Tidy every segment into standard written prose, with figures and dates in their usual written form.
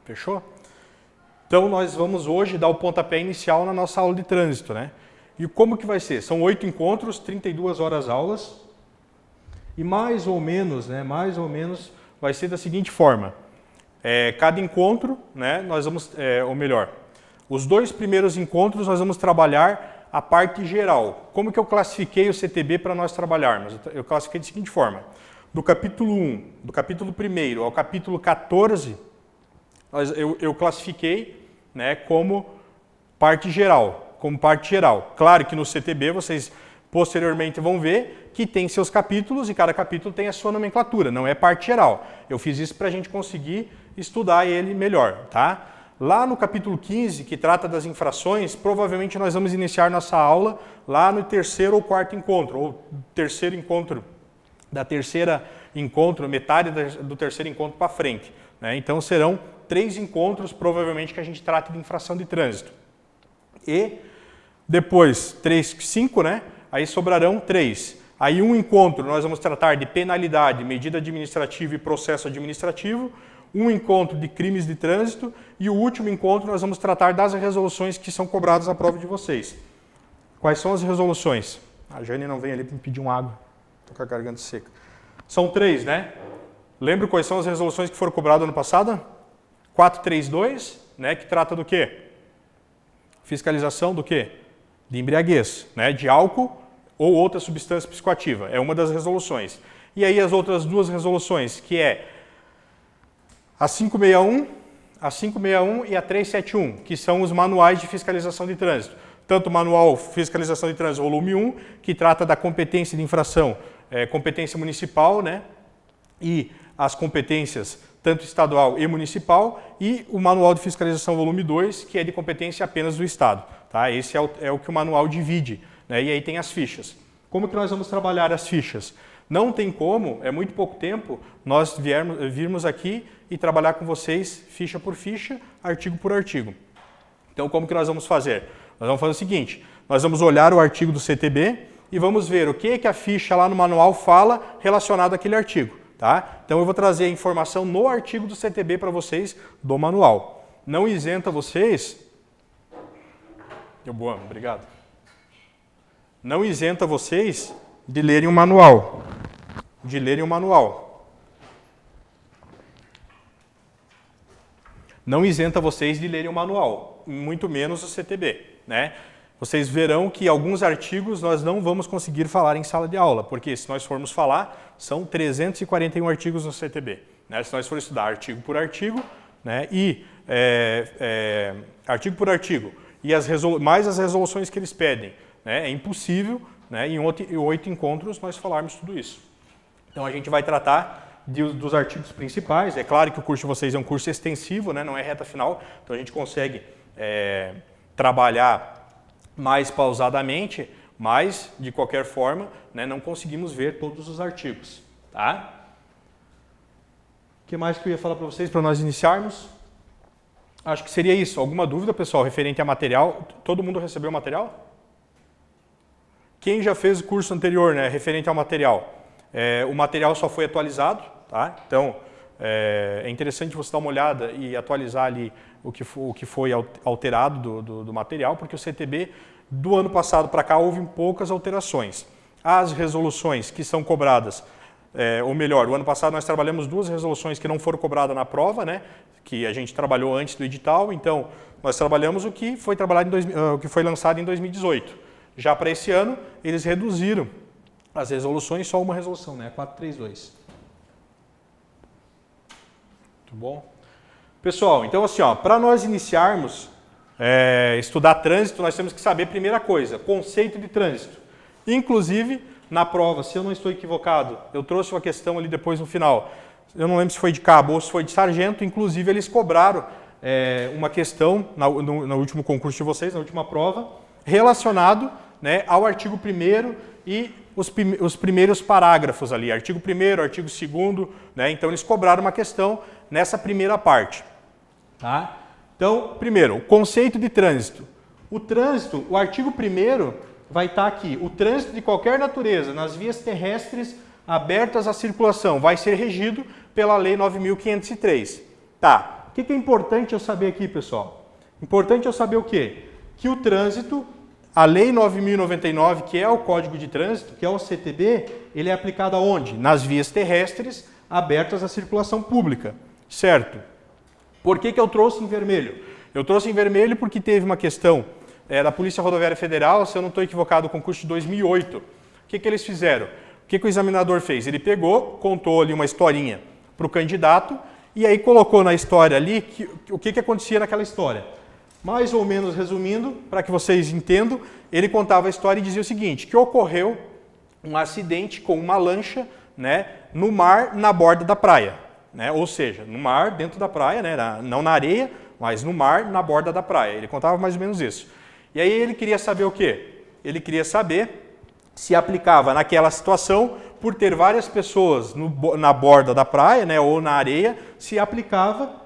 Fechou? Então nós vamos hoje dar o pontapé inicial na nossa aula de trânsito, né? E como que vai ser? São 8 encontros, 32 horas aulas. E mais ou menos vai ser da seguinte forma. Cada encontro, né, nós vamos, ou melhor, os 2 primeiros encontros nós vamos trabalhar a parte geral. Como que eu classifiquei o CTB para nós trabalharmos? Eu classifiquei da seguinte forma. Do capítulo 1, do capítulo 1º ao capítulo 14, eu classifiquei, né, como parte geral. Claro que no CTB vocês posteriormente vão ver que tem seus capítulos e cada capítulo tem a sua nomenclatura, não é parte geral. Eu fiz isso para a gente conseguir estudar ele melhor, tá? Lá no capítulo 15, que trata das infrações, provavelmente nós vamos iniciar nossa aula lá no 3º ou 4º encontro, ou terceiro encontro, metade do 3º encontro para frente, né? Então serão 3 encontros, provavelmente, que a gente trate de infração de trânsito. E depois, 5, né? Aí sobrarão 3. Aí um encontro nós vamos tratar de penalidade, medida administrativa e processo administrativo, um encontro de crimes de trânsito e o último encontro nós vamos tratar das resoluções que são cobradas à prova de vocês. Quais são as resoluções? A Jane não vem ali para me pedir uma água, estou com a garganta seca. São 3, né? Lembra quais são as resoluções que foram cobradas ano passado? 432, né? Que trata do quê? Fiscalização do quê? De embriaguez, né? De álcool ou outra substância psicoativa. É uma das resoluções. E aí as outras 2 resoluções, que é a 561 e a 371, que são os manuais de fiscalização de trânsito. Tanto o manual Fiscalização de Trânsito, volume 1, que trata da competência de infração, competência municipal, né? E as competências tanto estadual e municipal, e o manual de fiscalização, volume 2, que é de competência apenas do Estado. Tá? Esse é o que o manual divide, né? E aí tem as fichas. Como que nós vamos trabalhar as fichas? Não tem como, é muito pouco tempo, nós virmos aqui e trabalhar com vocês ficha por ficha, artigo por artigo. Então, como que nós vamos fazer? Nós vamos fazer o seguinte, nós vamos olhar o artigo do CTB e vamos ver o que a ficha lá no manual fala relacionado àquele artigo. Tá? Então, eu vou trazer a informação no artigo do CTB para vocês do manual. Não isenta vocês... Obrigado. Não isenta vocês de lerem o manual. Não isenta vocês de lerem o manual, muito menos o CTB, né? Vocês verão que alguns artigos nós não vamos conseguir falar em sala de aula, porque se nós formos falar, são 341 artigos no CTB. Né? Se nós formos estudar artigo por artigo, né? Artigo por artigo, e mais as resoluções que eles pedem, né? É impossível, né? Em 8 encontros nós falarmos tudo isso. Então a gente vai tratar dos artigos principais. É claro que o curso de vocês é um curso extensivo, né? Não é reta final, então a gente consegue trabalhar mais pausadamente, mas, de qualquer forma, né, não conseguimos ver todos os artigos. Tá? O que mais que eu ia falar para vocês para nós iniciarmos? Acho que seria isso. Alguma dúvida, pessoal, referente a material? Todo mundo recebeu o material? Quem já fez o curso anterior, né, referente ao material? O material só foi atualizado, tá? Então, é interessante você dar uma olhada e atualizar ali o que foi alterado do material, porque o CTB do ano passado para cá houve poucas alterações. As resoluções que são cobradas, ou melhor, o ano passado nós trabalhamos 2 resoluções que não foram cobradas na prova, né, que a gente trabalhou antes do edital, então nós trabalhamos o que foi lançado em 2018. Já para esse ano, eles reduziram as resoluções, só uma resolução, né, 432. Muito bom. Pessoal, então assim, para nós iniciarmos estudar trânsito, nós temos que saber, primeira coisa, conceito de trânsito. Inclusive, na prova, se eu não estou equivocado, eu trouxe uma questão ali depois no final, eu não lembro se foi de cabo ou se foi de sargento, inclusive eles cobraram uma questão no último concurso de vocês, na última prova, relacionado, né, ao artigo 1º e os primeiros parágrafos ali, artigo 1º, artigo 2º, né, então eles cobraram uma questão nessa primeira parte. Tá? Então, primeiro, o conceito de trânsito. O trânsito, o artigo 1º vai estar aqui. O trânsito de qualquer natureza nas vias terrestres abertas à circulação vai ser regido pela Lei 9.503. Tá. O que é importante eu saber aqui, pessoal? Importante eu saber o quê? Que o trânsito, a Lei 9.099, que é o Código de Trânsito, que é o CTB, ele é aplicado aonde? Nas vias terrestres abertas à circulação pública, certo? Por que eu trouxe em vermelho? Eu trouxe em vermelho porque teve uma questão da Polícia Rodoviária Federal, se eu não estou equivocado, o concurso de 2008. O que eles fizeram? O que o examinador fez? Ele pegou, contou ali uma historinha para o candidato e aí colocou na história ali o que acontecia naquela história. Mais ou menos resumindo, para que vocês entendam, ele contava a história e dizia o seguinte, que ocorreu um acidente com uma lancha, né, no mar, na borda da praia. Né? Ou seja, no mar, dentro da praia, né, não na areia, mas no mar, na borda da praia. Ele contava mais ou menos isso. E aí ele queria saber o quê? Ele queria saber se aplicava naquela situação, por ter várias pessoas na borda da praia, né, ou na areia, se aplicava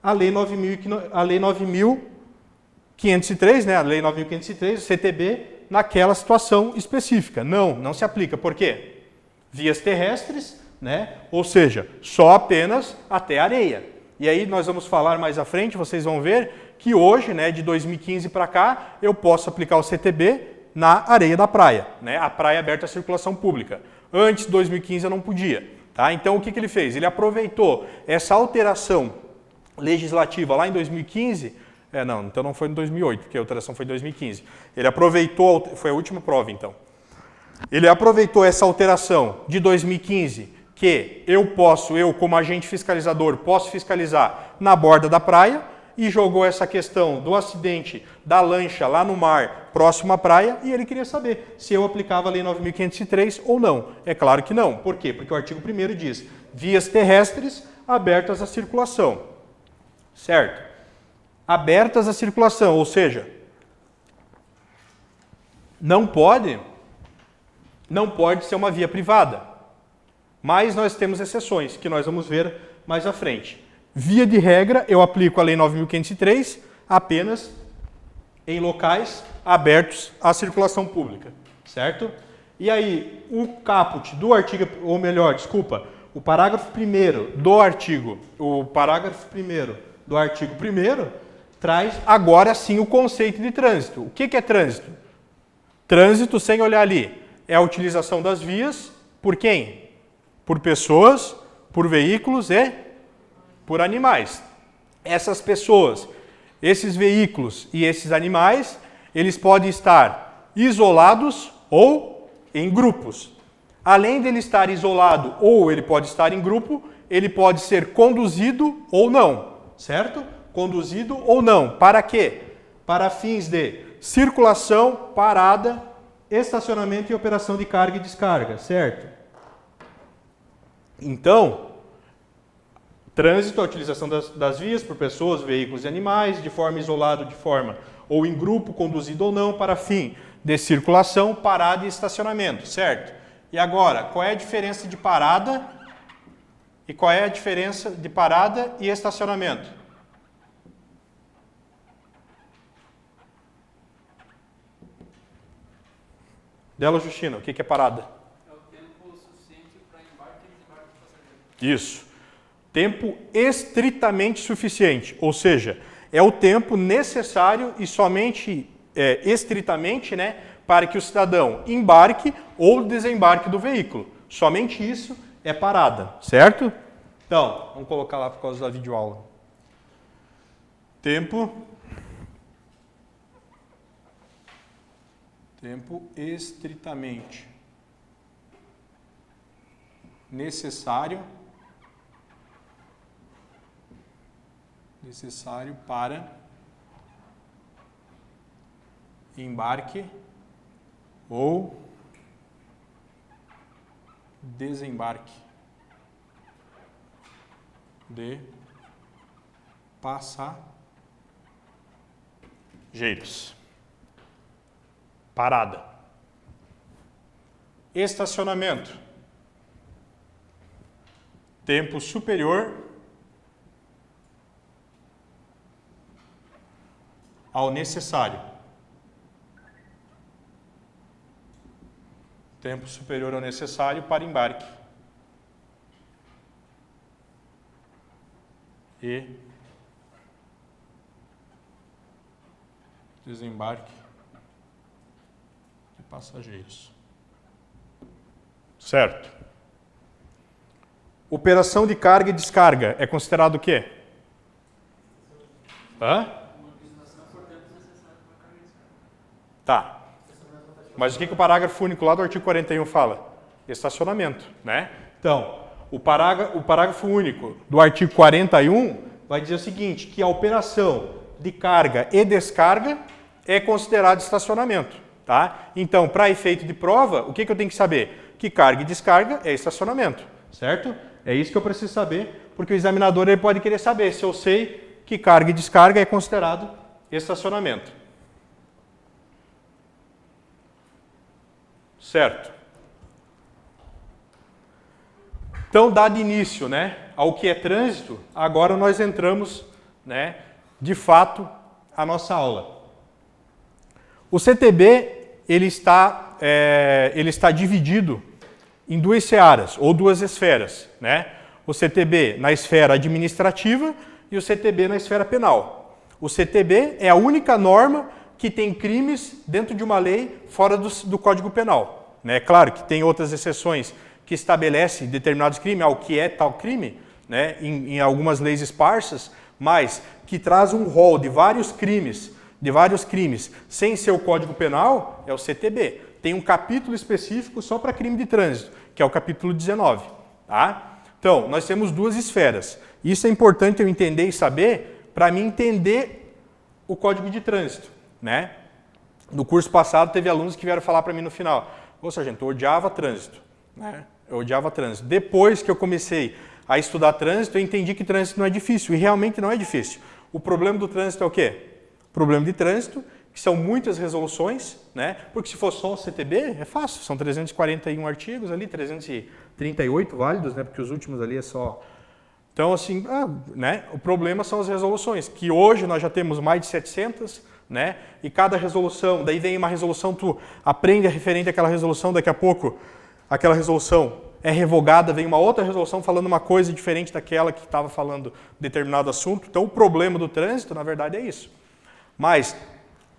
a Lei 9.503, né, a Lei 9.503, o CTB, naquela situação específica. Não se aplica. Por quê? Vias terrestres, né, ou seja, só apenas até areia. E aí nós vamos falar mais à frente, vocês vão ver que hoje, né, de 2015 para cá, eu posso aplicar o CTB na areia da praia, né, a praia aberta à circulação pública. Antes de 2015 eu não podia. Tá? Então o que ele fez? Ele aproveitou essa alteração legislativa lá em 2015, então não foi em 2008, porque a alteração foi em 2015. Ele aproveitou, foi a última prova então. Ele aproveitou essa alteração de 2015, que eu como agente fiscalizador, posso fiscalizar na borda da praia, e jogou essa questão do acidente da lancha lá no mar, próximo à praia, e ele queria saber se eu aplicava a Lei 9.503 ou não. É claro que não. Por quê? Porque o artigo 1º diz vias terrestres abertas à circulação. Certo? Abertas à circulação, ou seja, não pode ser uma via privada. Mas nós temos exceções, que nós vamos ver mais à frente. Via de regra, eu aplico a Lei 9.503 apenas em locais abertos à circulação pública, certo? E aí, o caput do artigo, ou melhor, desculpa, o parágrafo 1º do artigo 1º traz agora sim o conceito de trânsito. O que é trânsito? Trânsito, sem olhar ali, é a utilização das vias por quem? Por pessoas, por veículos e por animais. Essas pessoas, esses veículos e esses animais, eles podem estar isolados ou em grupos. Além dele estar isolado ou ele pode estar em grupo, ele pode ser conduzido ou não, certo? Conduzido ou não. Para quê? Para fins de circulação, parada, estacionamento e operação de carga e descarga, certo? Então, trânsito, a utilização das vias por pessoas, veículos e animais, de forma isolada, de forma ou em grupo, conduzido ou não, para fim de circulação, parada e estacionamento, certo? E agora, qual é a diferença de parada e qual é a diferença de parada e estacionamento? Dela Justina, o que é parada? É o tempo suficiente para embarque e desembarque do passageiro. Isso. Tempo estritamente suficiente, ou seja, é o tempo necessário e somente estritamente, né, para que o cidadão embarque ou desembarque do veículo. Somente isso é parada, certo? Então, vamos colocar lá por causa da videoaula. Tempo estritamente necessário para embarque ou desembarque de passageiros. Parada. Estacionamento. Tempo superior ao necessário. Tempo superior ao necessário para embarque e desembarque de passageiros. Certo. Operação de carga e descarga é considerado o quê? Hã? Tá. Mas o que o parágrafo único lá do artigo 41 fala? Estacionamento, né? Então, o parágrafo único do artigo 41 vai dizer o seguinte, que a operação de carga e descarga é considerado estacionamento, tá? Então, para efeito de prova, o que eu tenho que saber? Que carga e descarga é estacionamento, certo? É isso que eu preciso saber, porque o examinador ele pode querer saber se eu sei que carga e descarga é considerado estacionamento. Certo. Então, dado início, né, ao que é trânsito, agora nós entramos, né, de fato, a nossa aula. O CTB ele está dividido em duas searas, ou duas esferas, né? O CTB na esfera administrativa e o CTB na esfera penal. O CTB é a única norma que tem crimes dentro de uma lei fora do Código Penal, né? Claro que tem outras exceções que estabelecem determinados crimes, o que é tal crime, né? Em algumas leis esparsas, mas que traz um rol de vários crimes sem ser o Código Penal, é o CTB. Tem um capítulo específico só para crime de trânsito, que é o capítulo 19. Tá? Então, nós temos duas esferas. Isso é importante eu entender e saber para mim entender o Código de Trânsito. Né? No curso passado, teve alunos que vieram falar para mim no final, ô sargento, eu odiava trânsito. Né? Eu odiava trânsito. Depois que eu comecei a estudar trânsito, eu entendi que trânsito não é difícil, e realmente não é difícil. O problema do trânsito é o quê? O problema de trânsito, que são muitas resoluções, né? Porque se for só o CTB, é fácil, são 341 artigos ali, 338 válidos, né? Porque os últimos ali é só... Então, assim, né? O problema são as resoluções, que hoje nós já temos mais de 700, né? E cada resolução, daí vem uma resolução, tu aprende a referente àquela resolução, daqui a pouco aquela resolução é revogada, vem uma outra resolução falando uma coisa diferente daquela que estava falando determinado assunto. Então, o problema do trânsito, na verdade, é isso. Mas,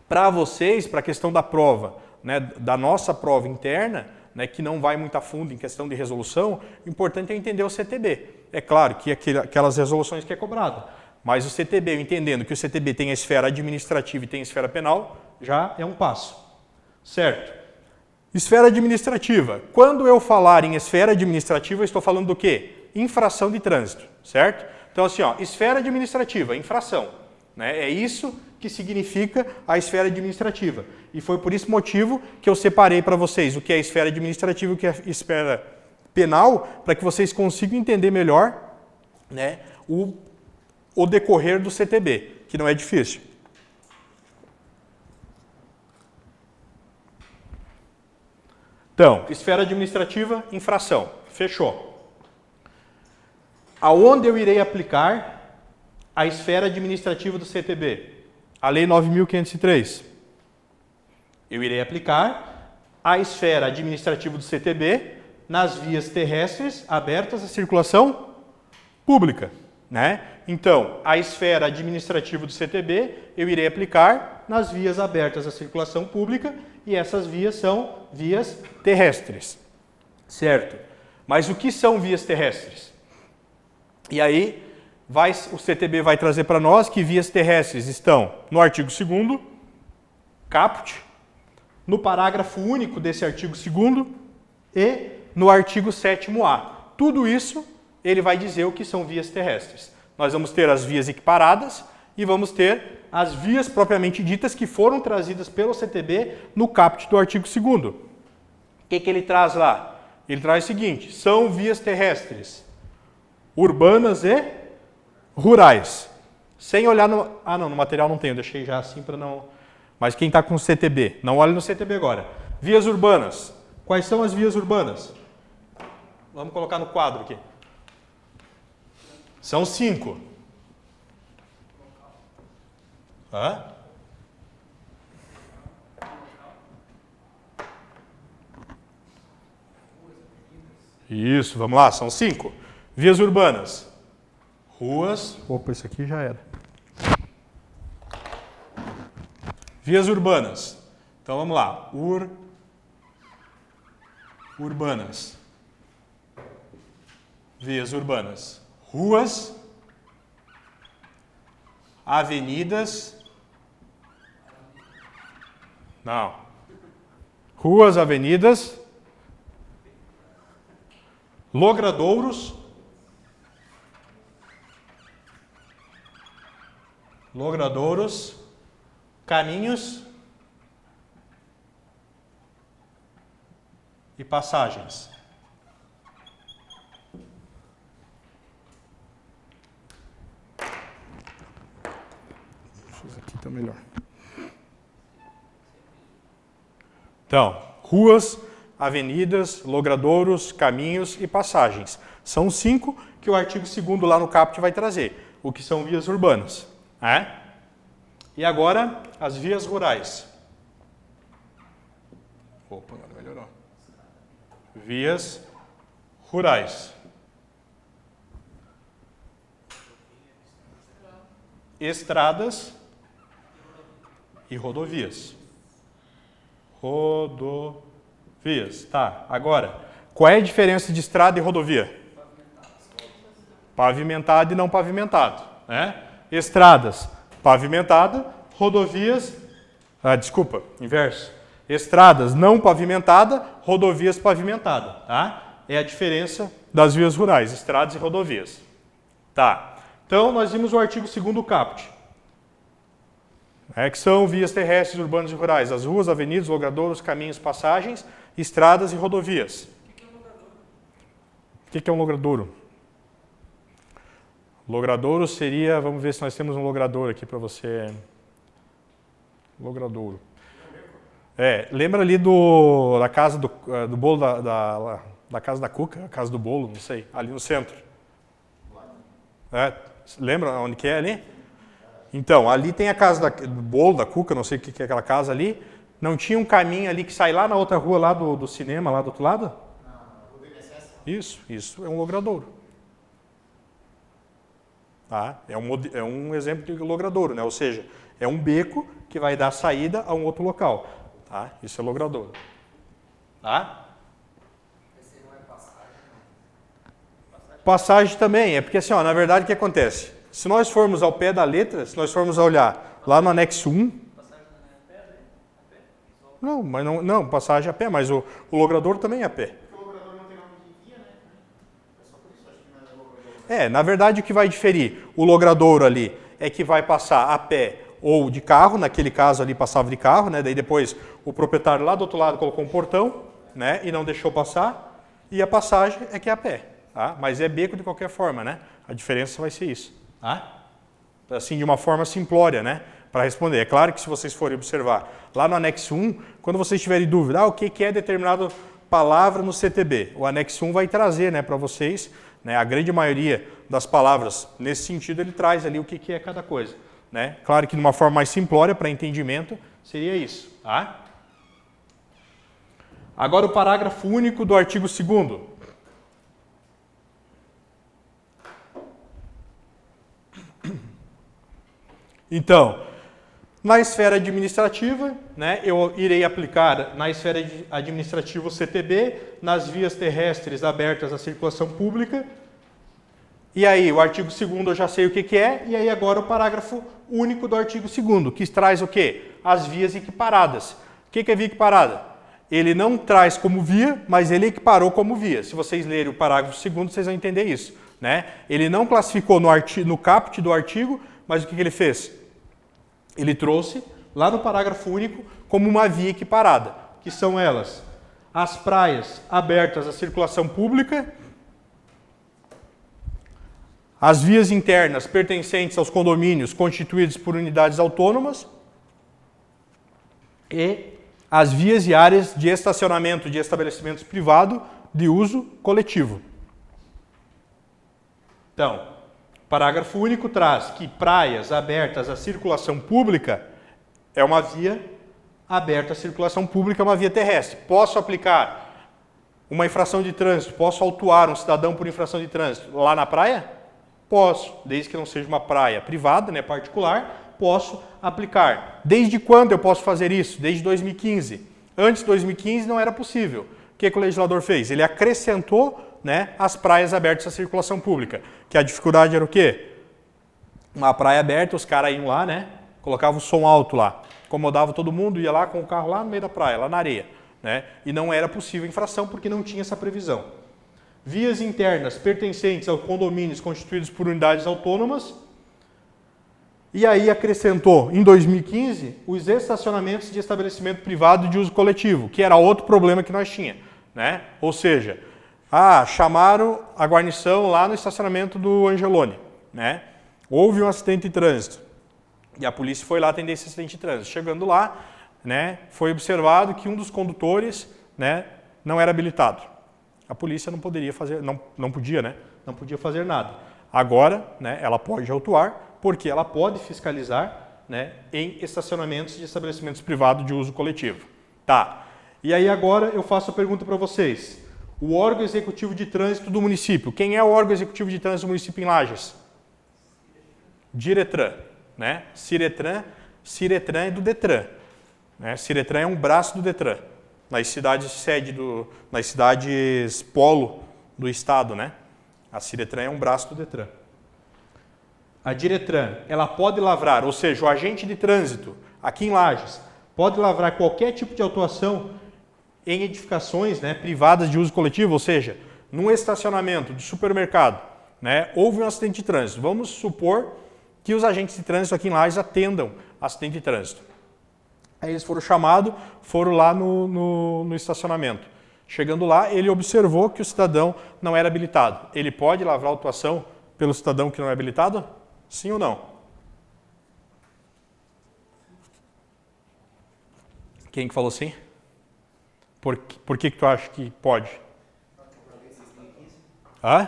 para vocês, para a questão da prova, né, da nossa prova interna, né, que não vai muito a fundo em questão de resolução, o importante é entender o CTB. É claro que aquelas resoluções que é cobrada, mas o CTB, eu entendendo que o CTB tem a esfera administrativa e tem a esfera penal, já é um passo. Certo? Esfera administrativa. Quando eu falar em esfera administrativa, eu estou falando do quê? Infração de trânsito, certo? Então, assim, ó, esfera administrativa, infração. Né? É isso que significa a esfera administrativa. E foi por esse motivo que eu separei para vocês o que é esfera administrativa e o que é esfera penal, para que vocês consigam entender melhor, né, o decorrer do CTB, que não é difícil. Então, esfera administrativa, infração. Fechou. Aonde eu irei aplicar a esfera administrativa do CTB? A Lei 9.503. Eu irei aplicar a esfera administrativa do CTB nas vias terrestres abertas à circulação pública. Né? Então, a esfera administrativa do CTB eu irei aplicar nas vias abertas à circulação pública e essas vias são vias terrestres. Certo? Mas o que são vias terrestres? E aí, o CTB vai trazer para nós que vias terrestres estão no artigo 2º, caput, no parágrafo único desse artigo 2º e no artigo 7º-A. Tudo isso, ele vai dizer o que são vias terrestres. Nós vamos ter as vias equiparadas e vamos ter as vias propriamente ditas que foram trazidas pelo CTB no caput do artigo 2º. O que ele traz lá? Ele traz o seguinte, são vias terrestres urbanas e rurais. Sem olhar no... no material não tem, eu deixei já assim para não... Mas quem está com o CTB, não olhe no CTB agora. Vias urbanas. Quais são as vias urbanas? Vamos colocar no quadro aqui. São 5. Hã? Isso, vamos lá, são 5. Vias urbanas. Ruas. Opa, isso aqui já era. Vias urbanas. Então vamos lá. Urbanas. Vias urbanas. Ruas, avenidas. Não. Ruas, avenidas, logradouros, caminhos e passagens. Isso aqui está melhor. Então, ruas, avenidas, logradouros, caminhos e passagens. São 5 que o artigo 2º lá no caput vai trazer, o que são vias urbanas. Né? E agora, as vias rurais. Opa, agora melhorou. Vias rurais. Estradas e rodovias. Rodovias. Tá, agora, qual é a diferença de estrada e rodovia? Pavimentado e não pavimentado, né? Estradas, pavimentada, rodovias, desculpa, inverso. Estradas não pavimentada, rodovias pavimentada, tá? É a diferença das vias rurais, estradas e rodovias. Tá. Então, nós vimos o artigo 2º caput. Que são vias terrestres, urbanas e rurais, as ruas, avenidas, logradouros, caminhos, passagens, estradas e rodovias. O que é um logradouro? Logradouro seria, vamos ver se nós temos um logradouro aqui para você. Logradouro. Lembra ali da casa do bolo da casa da Cuca, a casa do bolo, não sei, ali no centro. Lembra onde que é ali? Então, ali tem a casa do bolo da Cuca, não sei o que é aquela casa ali. Não tinha um caminho ali que sai lá na outra rua, lá do cinema, lá do outro lado? Isso é um logradouro. Tá? É um exemplo de logradouro, né? Ou seja, é um beco que vai dar saída a um outro local. Tá? Isso é logradouro. Tá? Passagem também, é porque assim, na verdade o que acontece? Se nós formos ao pé da letra, se nós formos olhar lá no anexo 1... Passagem também é a pé, né? Não, mas não, passagem é a pé, mas o logrador também é a pé. Porque o logrador não tem nome de via, né? É só por isso, acho que não é logrador. Na verdade o que vai diferir o logradouro ali é que vai passar a pé ou de carro, naquele caso ali passava de carro, né? Daí depois o proprietário lá do outro lado colocou um portão, né? E não deixou passar, e a passagem é que é a pé. Tá? Mas é beco de qualquer forma, né? A diferença vai ser isso. Tá? Assim, de uma forma simplória, né? Para responder. É claro que se vocês forem observar lá no anexo 1, quando vocês tiverem dúvida, o que é determinada palavra no CTB? O anexo 1 vai trazer, né, para vocês, né, a grande maioria das palavras, nesse sentido, ele traz ali o que é cada coisa. Né? Claro que de uma forma mais simplória, para entendimento, seria isso. Tá? Agora o parágrafo único do artigo 2º. Então, na esfera administrativa, né, eu irei aplicar na esfera administrativa o CTB, nas vias terrestres abertas à circulação pública. E aí, o artigo 2º eu já sei o que é, e aí agora o parágrafo único do artigo 2º, que traz o quê? As vias equiparadas. O que é via equiparada? Ele não traz como via, mas ele equiparou como via. Se vocês lerem o parágrafo 2º, vocês vão entender isso. Né? Ele não classificou no caput do artigo, mas o que ele fez? Ele trouxe lá no parágrafo único como uma via equiparada, que são elas: as praias abertas à circulação pública, as vias internas pertencentes aos condomínios constituídos por unidades autônomas e as vias e áreas de estacionamento de estabelecimentos privados de uso coletivo. Então, o parágrafo único traz que praias abertas à circulação pública é uma via aberta à circulação pública, é uma via terrestre. Posso aplicar uma infração de trânsito, posso autuar um cidadão por infração de trânsito lá na praia? Posso, desde que não seja uma praia privada, né, particular, Posso aplicar. Desde quando eu posso fazer isso? Desde 2015. Antes de 2015 não era possível. O que o legislador fez? Ele acrescentou, né, as praias abertas à circulação pública. Que a dificuldade era o quê? Uma praia aberta, os caras iam lá, né, colocavam o som alto lá, incomodavam todo mundo, ia lá com o carro lá no meio da praia, lá na areia. Né, e não era possível infração porque não tinha essa previsão. Vias internas pertencentes aos condomínios constituídos por unidades autônomas. E aí acrescentou, em 2015, os estacionamentos de estabelecimento privado de uso coletivo, que era outro problema que nós tínhamos. Né? Ou seja, chamaram a guarnição lá no estacionamento do Angelone. Né? Houve um acidente de trânsito. E a polícia foi lá atender esse acidente de trânsito. Chegando lá, né, foi observado que um dos condutores, né, não era habilitado. A polícia não poderia fazer, não podia fazer nada. Agora, né, ela pode autuar, porque ela pode fiscalizar, né, em estacionamentos de estabelecimentos privados de uso coletivo. Tá. E aí agora eu faço a pergunta para vocês. O órgão executivo de trânsito do município. Quem é o órgão executivo de trânsito do município em Lages? Diretran. Né? Ciretran é do Detran. Né? Ciretran é um braço do Detran. Nas cidades nas cidades polo do estado, né? A Ciretran é um braço do Detran. A Diretran, ela pode lavrar, ou seja, o agente de trânsito, aqui em Lages, pode lavrar qualquer tipo de autuação em edificações, né, privadas de uso coletivo, ou seja, num estacionamento de supermercado, né, houve um acidente de trânsito. Vamos supor que os agentes de trânsito aqui em Lages atendam acidente de trânsito. Aí eles foram chamados, foram lá no estacionamento. Chegando lá, ele observou que o cidadão não era habilitado. Ele pode lavrar a autuação pelo cidadão que não é habilitado? Sim ou não? Quem que falou sim? Por que tu acha que pode? Hã?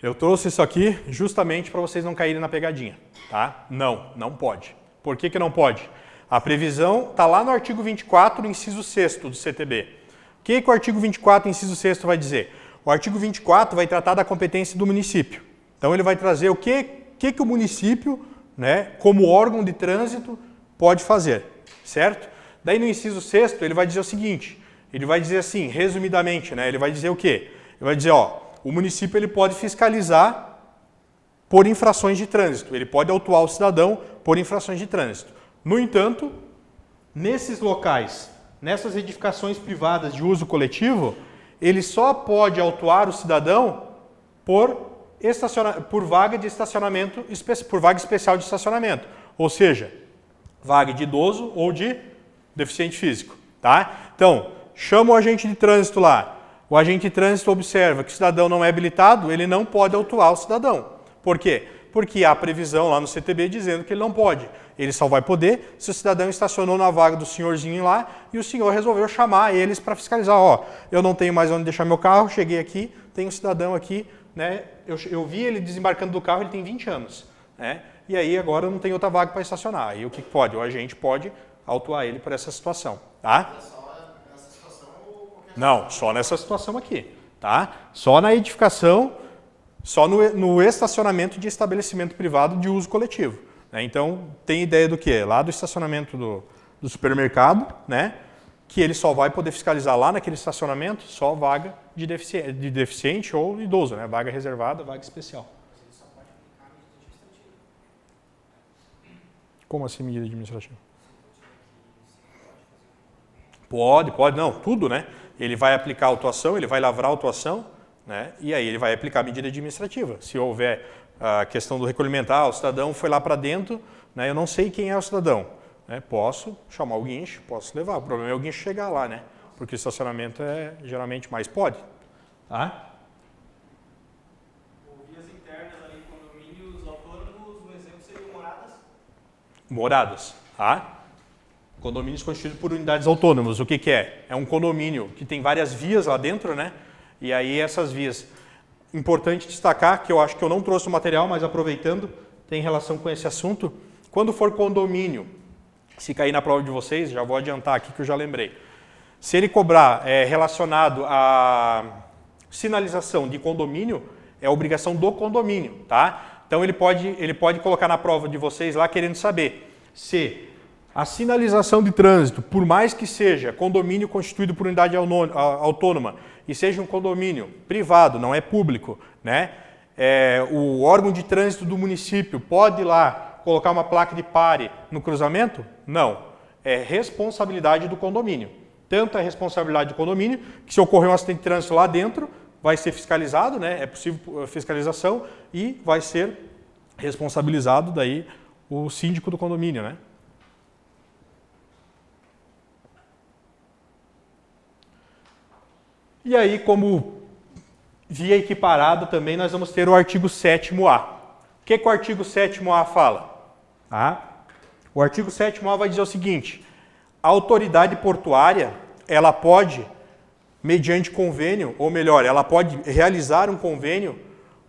Eu trouxe isso aqui justamente para vocês não caírem na pegadinha. Tá? Não pode. Por que não pode? A previsão está lá no artigo 24, inciso 6º do CTB. O que o artigo 24, inciso 6º vai dizer? O artigo 24 vai tratar da competência do município. Então ele vai trazer o que o município, né, como órgão de trânsito, pode fazer. Certo? Daí no inciso 6º ele vai dizer o seguinte, ele vai dizer assim, resumidamente, né, ele vai dizer o quê? Ele vai dizer, o município ele pode fiscalizar por infrações de trânsito, ele pode autuar o cidadão por infrações de trânsito. No entanto, nesses locais, nessas edificações privadas de uso coletivo, ele só pode autuar o cidadão por vaga de estacionamento, por vaga especial de estacionamento, ou seja, vaga de idoso ou de deficiente físico. Tá? Então, chama o agente de trânsito lá, o agente de trânsito observa que o cidadão não é habilitado, ele não pode autuar o cidadão. Por quê? Porque há previsão lá no CTB dizendo que ele não pode. Ele só vai poder se o cidadão estacionou na vaga do senhorzinho lá e o senhor resolveu chamar eles para fiscalizar. Eu não tenho mais onde deixar meu carro, cheguei aqui, tem um cidadão aqui, né? Eu vi ele desembarcando do carro, ele tem 20 anos. Né? E aí agora não tem outra vaga para estacionar. Aí o que pode? O agente pode autuar ele por essa situação. Tá? Não, só nessa situação aqui. Tá? Só na edificação, só no estacionamento de estabelecimento privado de uso coletivo. Né? Então, tem ideia do quê? Lá do estacionamento do supermercado, né? Que ele só vai poder fiscalizar lá naquele estacionamento só vaga de deficiente ou idoso, né? Vaga reservada, vaga especial. Como assim medida administrativa? Pode, não, tudo, né? Ele vai aplicar a autuação, ele vai lavrar a autuação, né? E aí ele vai aplicar a medida administrativa. Se houver a questão do recolhimento, o cidadão foi lá para dentro, né? Eu não sei quem é o cidadão. Né? Posso chamar o guincho, posso levar. O problema é o guincho chegar lá, né? Porque o estacionamento é geralmente mais pode. Tá? Vias internas ali, condomínios autônomos, um exemplo seriam moradas? Moradas, tá? Condomínios constituídos por unidades autônomas. O que é? É um condomínio que tem várias vias lá dentro, né? E aí essas vias. Importante destacar, que eu acho que eu não trouxe o material, mas aproveitando, tem relação com esse assunto. Quando for condomínio, se cair na prova de vocês, já vou adiantar aqui que eu já lembrei. Se ele cobrar relacionado à sinalização de condomínio, é obrigação do condomínio, tá? Então ele pode colocar na prova de vocês lá querendo saber se a sinalização de trânsito, por mais que seja condomínio constituído por unidade autônoma e seja um condomínio privado, não é público, né? O órgão de trânsito do município pode ir lá colocar uma placa de pare no cruzamento? Não. É responsabilidade do condomínio. Tanto é responsabilidade do condomínio, que se ocorrer um acidente de trânsito lá dentro, vai ser fiscalizado, né? É possível fiscalização e vai ser responsabilizado daí o síndico do condomínio, né? E aí, como via equiparada também, nós vamos ter o artigo 7º-A. O que o artigo 7º-A fala? O artigo 7º-A vai dizer o seguinte: a autoridade portuária, ela pode, mediante convênio, ou melhor, ela pode realizar um convênio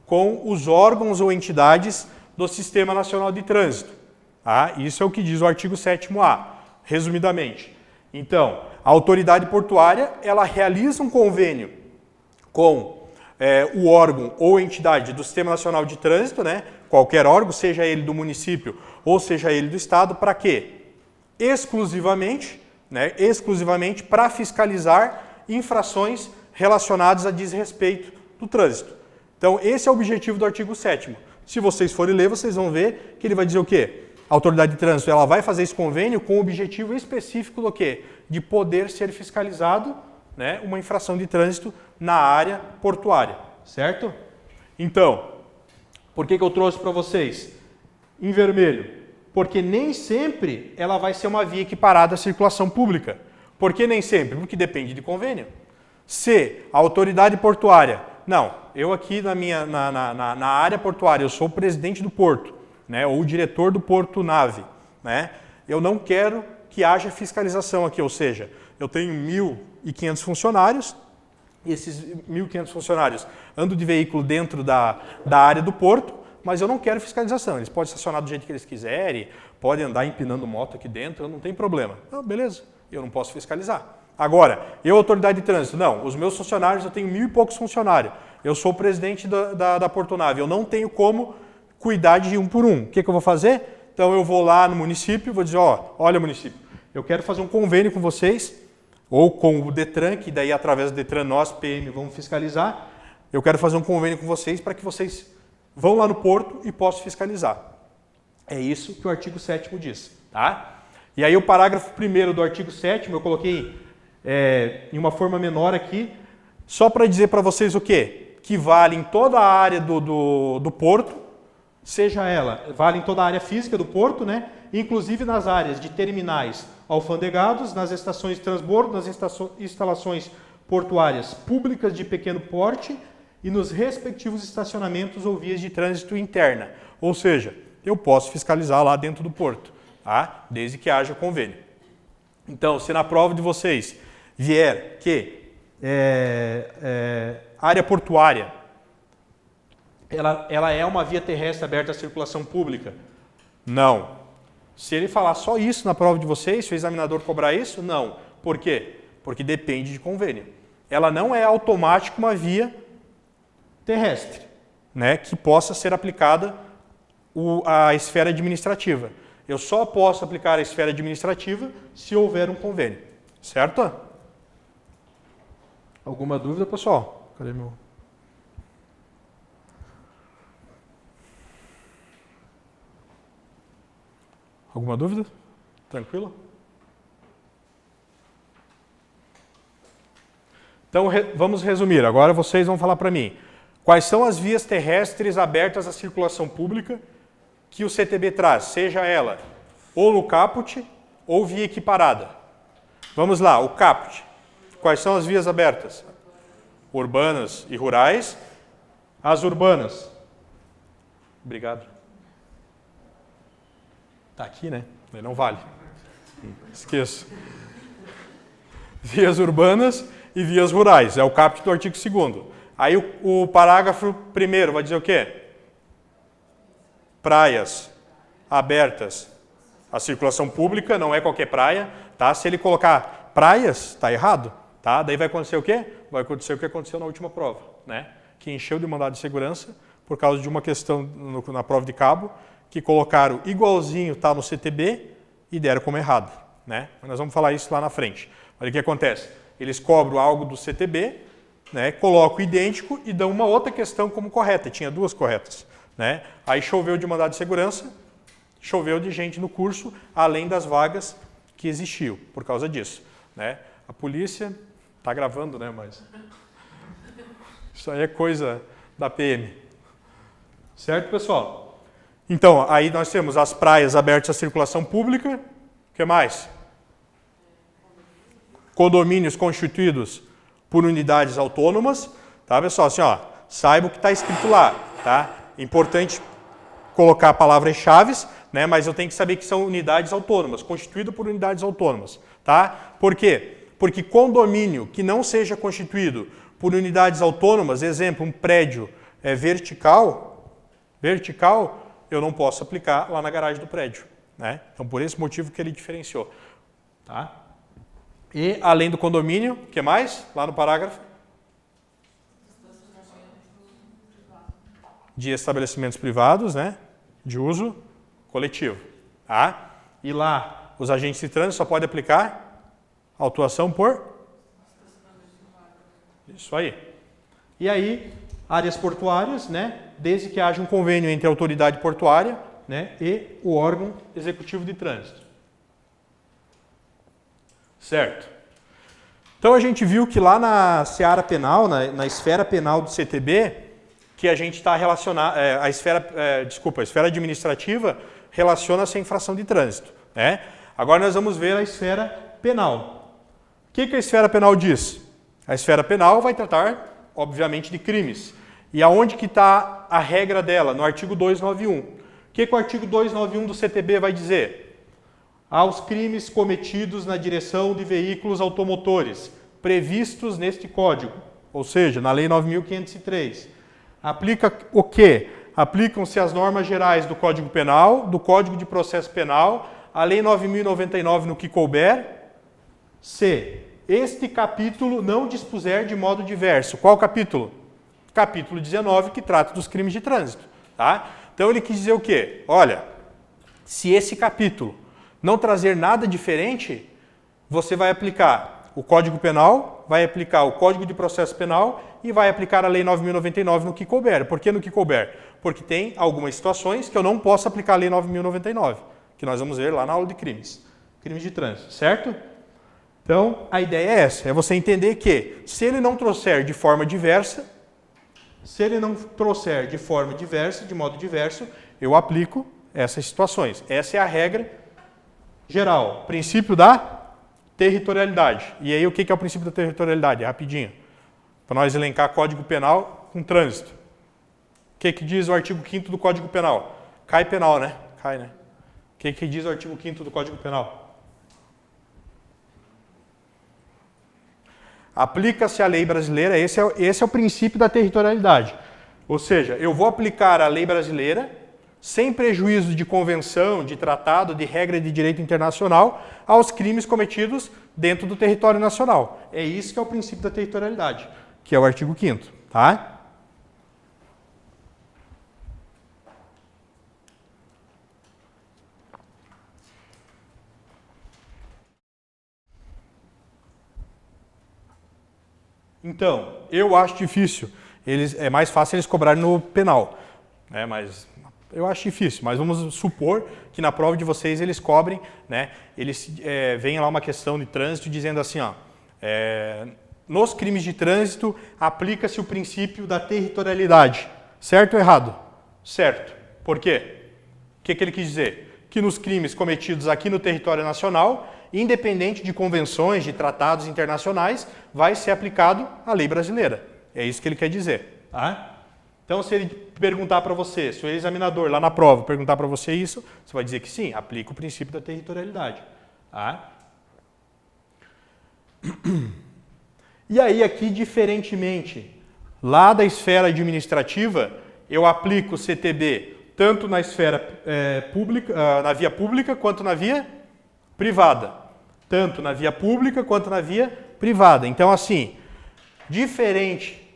com os órgãos ou entidades do Sistema Nacional de Trânsito. Isso é o que diz o artigo 7º-A, resumidamente. Então, a autoridade portuária, ela realiza um convênio com o órgão ou entidade do Sistema Nacional de Trânsito, né? Qualquer órgão, seja ele do município ou seja ele do estado, para quê? Exclusivamente para fiscalizar infrações relacionadas a desrespeito do trânsito. Então, esse é o objetivo do artigo 7º. Se vocês forem ler, vocês vão ver que ele vai dizer o quê? A autoridade de trânsito, ela vai fazer esse convênio com o objetivo específico do quê? De poder ser fiscalizado, né, uma infração de trânsito na área portuária, certo? Então, por que eu trouxe para vocês em vermelho? Porque nem sempre ela vai ser uma via equiparada à circulação pública. Por que nem sempre? Porque depende de convênio. Se a autoridade portuária, não, eu aqui na área portuária, eu sou o presidente do porto, né, ou o diretor do porto nave, né, eu não quero que haja fiscalização aqui, ou seja, eu tenho 1.500 funcionários, e esses 1.500 funcionários andam de veículo dentro da área do porto, mas eu não quero fiscalização. Eles podem estacionar do jeito que eles quiserem, podem andar empinando moto aqui dentro, não tem problema. Não, beleza, eu não posso fiscalizar. Agora, eu, autoridade de trânsito, não, os meus funcionários, eu tenho 1.000 e poucos funcionários, eu sou o presidente da Portonave, eu não tenho como cuidar de um por um. O que eu vou fazer? Então eu vou lá no município, vou dizer, olha município, eu quero fazer um convênio com vocês, ou com o Detran, que daí através do Detran nós, PM, vamos fiscalizar, eu quero fazer um convênio com vocês para que vocês vão lá no porto e possam fiscalizar. É isso que o artigo 7º diz. Tá? E aí o parágrafo 1º do artigo 7º, eu coloquei em uma forma menor aqui, só para dizer para vocês o quê? Que vale em toda a área do porto, seja ela, vale em toda a área física do porto, né? Inclusive nas áreas de terminais alfandegados, nas estações de transbordo, nas instalações portuárias públicas de pequeno porte e nos respectivos estacionamentos ou vias de trânsito interna. Ou seja, eu posso fiscalizar lá dentro do porto, tá? Desde que haja convênio. Então, se na prova de vocês vier que área portuária, ela é uma via terrestre aberta à circulação pública? Não. Se ele falar só isso na prova de vocês, se o examinador cobrar isso, não. Por quê? Porque depende de convênio. Ela não é automática uma via terrestre, né, que possa ser aplicada a esfera administrativa. Eu só posso aplicar a esfera administrativa se houver um convênio. Certo? Alguma dúvida, pessoal? Cadê meu... Alguma dúvida? Tranquilo? Então, vamos resumir. Agora vocês vão falar para mim. Quais são as vias terrestres abertas à circulação pública que o CTB traz? Seja ela ou no caput ou via equiparada. Vamos lá, o caput. Quais são as vias abertas? Urbanas e rurais. As urbanas. Obrigado. Está aqui, né? Não vale. Esqueço. Vias urbanas e vias rurais. É o caput do artigo 2º. Aí o parágrafo 1º vai dizer o quê? Praias abertas à circulação pública, não é qualquer praia, tá? Se ele colocar praias, está errado, tá? Daí vai acontecer o quê? Vai acontecer o que aconteceu na última prova, né? Que encheu de mandado de segurança por causa de uma questão na prova de cabo, que colocaram igualzinho tá no CTB e deram como errado, né? Mas nós vamos falar isso lá na frente. Olha o que acontece. Eles cobram algo do CTB, né, colocam idêntico e dão uma outra questão como correta. Tinha duas corretas, né? Aí choveu de mandado de segurança, choveu de gente no curso, além das vagas que existiam por causa disso, né? A polícia está gravando, né? Mas isso aí é coisa da PM. Certo, pessoal? Então, aí nós temos as praias abertas à circulação pública. O que mais? Condomínios constituídos por unidades autônomas. Tá, pessoal? Assim, ó, saiba o que está escrito lá. Tá? Importante colocar palavras-chave, né? Mas eu tenho que saber que são unidades autônomas, constituído por unidades autônomas. Tá? Por quê? Porque condomínio que não seja constituído por unidades autônomas, exemplo, um prédio vertical, eu não posso aplicar lá na garagem do prédio, né? Então, por esse motivo que ele diferenciou. Tá? E, além do condomínio, o que mais? Lá no parágrafo? De estabelecimentos privados, né? De uso coletivo. Tá? E lá, os agentes de trânsito só podem aplicar autuação por? Isso aí. E aí, áreas portuárias, né? Desde que haja um convênio entre a autoridade portuária, né, e o órgão executivo de trânsito. Certo. Então a gente viu que lá na seara penal, na esfera penal do CTB, que a gente está relacionado, a esfera administrativa relaciona-se à infração de trânsito, né? Agora nós vamos ver a esfera penal. O que a esfera penal diz? A esfera penal vai tratar, obviamente, de crimes. E aonde que está a regra dela? No artigo 291. O que o artigo 291 do CTB vai dizer? Aos crimes cometidos na direção de veículos automotores, previstos neste Código, ou seja, na Lei 9.503. Aplica o quê? Aplicam-se as normas gerais do Código Penal, do Código de Processo Penal, a Lei 9.099 no que couber, se este capítulo não dispuser de modo diverso. Qual capítulo? Capítulo 19, que trata dos crimes de trânsito. Tá? Então ele quis dizer o quê? Olha, se esse capítulo não trazer nada diferente, você vai aplicar o Código Penal, vai aplicar o Código de Processo Penal e vai aplicar a Lei 9.099 no que couber. Por que no que couber? Porque tem algumas situações que eu não posso aplicar a Lei 9.099, que nós vamos ver lá na aula de crimes. Crimes de trânsito, certo? Então, a ideia é essa, é você entender que se ele não trouxer de forma diversa, de modo diverso, eu aplico essas situações. Essa é a regra geral. Princípio da territorialidade. E aí, o que é o princípio da territorialidade? Rapidinho. Para nós elencar Código Penal com trânsito. O que diz o artigo 5º do Código Penal? Cai penal, né? Cai, né? O que diz o artigo 5º do Código Penal? Aplica-se a lei brasileira, esse é o princípio da territorialidade. Ou seja, eu vou aplicar a lei brasileira sem prejuízo de convenção, de tratado, de regra de direito internacional aos crimes cometidos dentro do território nacional. É isso que é o princípio da territorialidade, que é o artigo 5º, tá? Então, eu acho difícil. É mais fácil eles cobrarem no penal, né? Mas eu acho difícil. Mas vamos supor que na prova de vocês eles cobrem, né? Eles venham lá uma questão de trânsito dizendo assim, ó, nos crimes de trânsito aplica-se o princípio da territorialidade. Certo ou errado? Certo. Por quê? O que ele quis dizer? Que nos crimes cometidos aqui no território nacional, independente de convenções, de tratados internacionais, vai ser aplicado a lei brasileira. É isso que ele quer dizer. Tá? Então, se ele perguntar para você, se o examinador lá na prova perguntar para você isso, você vai dizer que sim, aplica o princípio da territorialidade. Tá? E aí, aqui, diferentemente, lá da esfera administrativa, eu aplico o CTB tanto na esfera pública, na via pública, quanto na via privada. Tanto na via pública quanto na via privada. Então, assim, diferente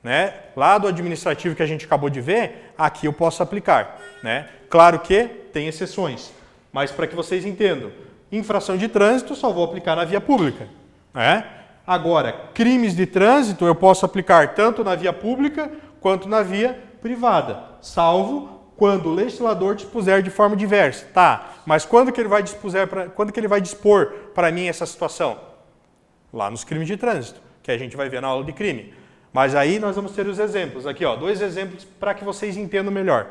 né? Lá do administrativo que a gente acabou de ver, aqui eu posso aplicar, né? Claro que tem exceções, mas para que vocês entendam, infração de trânsito só vou aplicar na via pública, né? Agora, crimes de trânsito eu posso aplicar tanto na via pública quanto na via privada, salvo quando o legislador dispuser de forma diversa. Tá, mas quando que ele vai dispor para mim essa situação? Lá nos crimes de trânsito, que a gente vai ver na aula de crime. Mas aí nós vamos ter os exemplos. Aqui, ó, 2 exemplos para que vocês entendam melhor.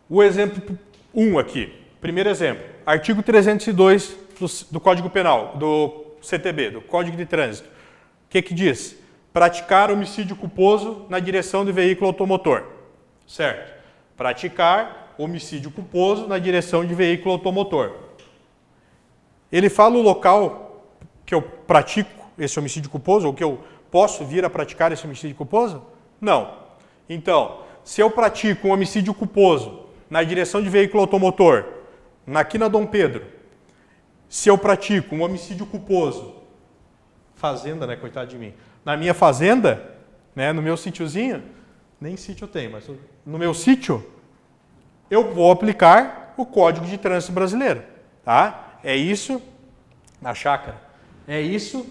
O exemplo 1 aqui. Primeiro exemplo. Artigo 302 do Código Penal, do CTB, do Código de Trânsito. O que diz? Praticar homicídio culposo na direção do veículo automotor. Certo. Praticar homicídio culposo na direção de veículo automotor. Ele fala o local que eu pratico esse homicídio culposo, ou que eu posso vir a praticar esse homicídio culposo? Não. Então, se eu pratico um homicídio culposo na direção de veículo automotor, aqui na Dom Pedro, se eu pratico um homicídio culposo, fazenda, né, coitado de mim, na minha fazenda, né, no meu sítiozinho, nem sítio eu tenho, mas no meu sítio, eu vou aplicar o Código de Trânsito Brasileiro, tá? É isso, na chácara, é isso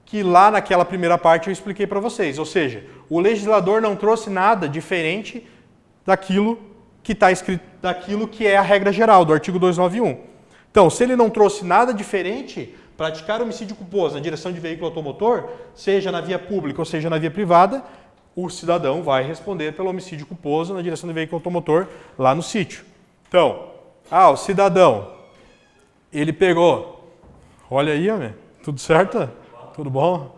que lá naquela primeira parte eu expliquei para vocês, ou seja, o legislador não trouxe nada diferente daquilo que está escrito, daquilo que é a regra geral do artigo 291. Então, se ele não trouxe nada diferente, praticar homicídio culposo na direção de veículo automotor, seja na via pública ou seja na via privada, o cidadão vai responder pelo homicídio culposo na direção do veículo automotor lá no sítio. Então, o cidadão, ele pegou, olha aí, tudo certo? Tudo bom?